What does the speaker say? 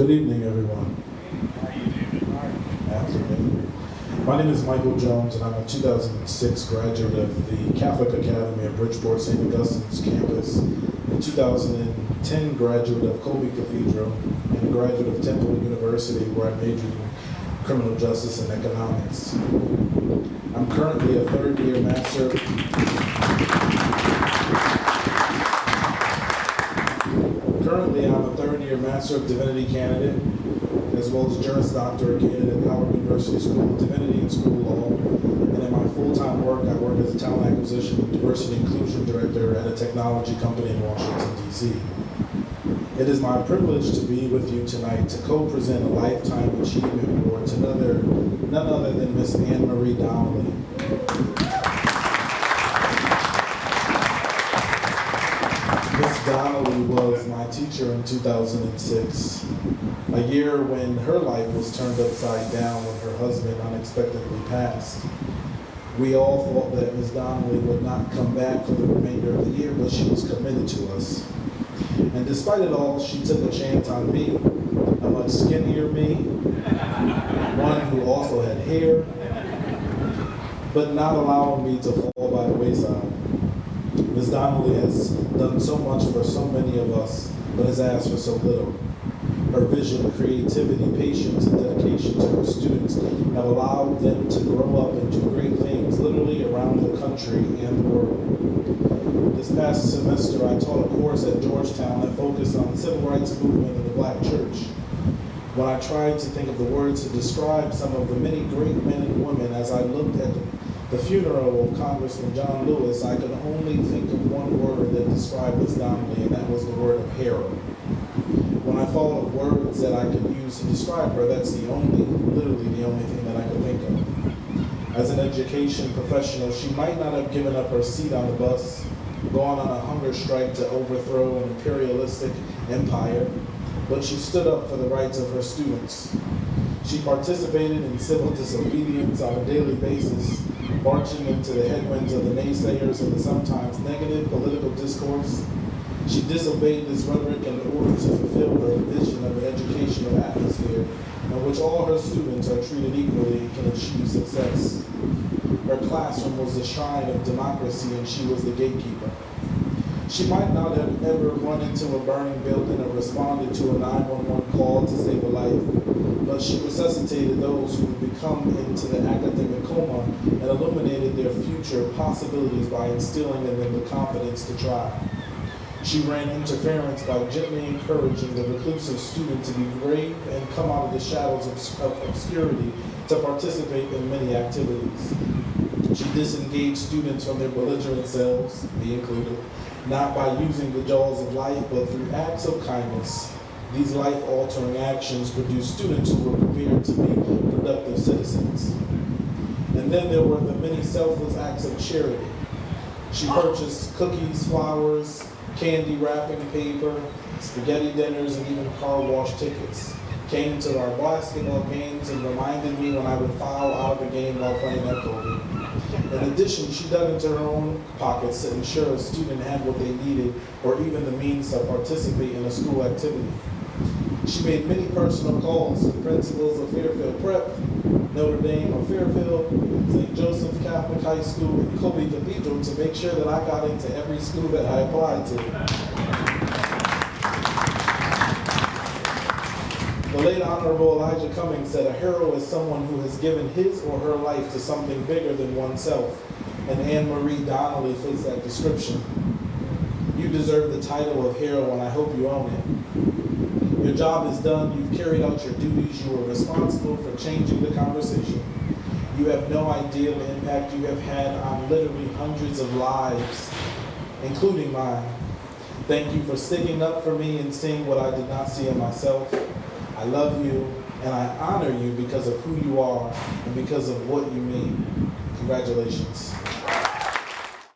Good evening, everyone. Afternoon. My name is Michael Jones, and I'm a 2006 graduate of the Catholic Academy of Bridgeport, St. Augustine's campus, a 2010 graduate of Colby Cathedral, and a graduate of Temple University, where I majored in criminal justice and economics. I'm currently a third-year master. I'm a third-year Master of Divinity candidate, as well as Juris Doctor candidate at Howard University School of Divinity and School of Law. And in my full-time work, I work as a talent acquisition and diversity inclusion director at a technology company in Washington, D.C. It is my privilege to be with you tonight to co-present a Lifetime Achievement Award to none other than Miss Anne Marie Donnelly. Miss Donnelly was my teacher in 2006, a year when her life was turned upside down when her husband unexpectedly passed. We all thought that Miss Donnelly would not come back for the remainder of the year, but she was committed to us. And despite it all, she took a chance on me, a much skinnier me, one who also had hair, but not allowing me to fall by the wayside. Ms. Donnelly has done so much for so many of us, but has asked for so little. Her vision, creativity, patience, and dedication to her students have allowed them to grow up and do great things, literally around the country and the world. This past semester, I taught a course at Georgetown that focused on the civil rights movement in the Black church. When I tried to think of the words to describe some of the many great men and women as I looked at the funeral of Congressman John Lewis, I could only think of one word that described Ms. Donnelly, and that was the word of hero. When I thought of words that I could use to describe her, that's literally the only thing that I could think of. As an education professional, she might not have given up her seat on the bus, gone on a hunger strike to overthrow an imperialistic empire, but she stood up for the rights of her students. She participated in civil disobedience on a daily basis, marching into the headwinds of the naysayers and the sometimes negative political discourse. She disobeyed this rhetoric in order to fulfill her vision of an educational atmosphere in which all her students are treated equally and can achieve success. Her classroom was the shrine of democracy, and she was the gatekeeper. She might not have ever run into a burning building or responded to a 911 call to save a life, but she resuscitated those who had become into the academic coma and illuminated their future possibilities by instilling in them the confidence to try. She ran interference by gently encouraging the reclusive student to be brave and come out of the shadows of obscurity to participate in many activities. She disengaged students from their belligerent selves, me included, not by using the jaws of life, but through acts of kindness. These life-altering actions produced students who were prepared to be productive citizens. And then there were the many selfless acts of charity. She purchased cookies, flowers, candy wrapping paper, spaghetti dinners, and even car wash tickets. Came to our basketball games and reminded me when I would foul out of a game while playing at Kobe. In addition, she dug into her own pockets to ensure a student had what they needed or even the means to participate in a school activity. She made many personal calls to principals of Fairfield Prep, Notre Dame of Fairfield, St. Joseph Catholic High School, and Colby Cathedral to make sure that I got into every school that I applied to. The late Honorable Elijah Cummings said, "A hero is someone who has given his or her life to something bigger than oneself," and Anne Marie Donnelly fits that description. You deserve the title of hero, and I hope you own it. Your job is done. You've carried out your duties. You are responsible for changing the conversation. You have no idea the impact you have had on literally hundreds of lives, including mine. Thank you for sticking up for me and seeing what I did not see in myself. I love you, and I honor you because of who you are and because of what you mean. Congratulations.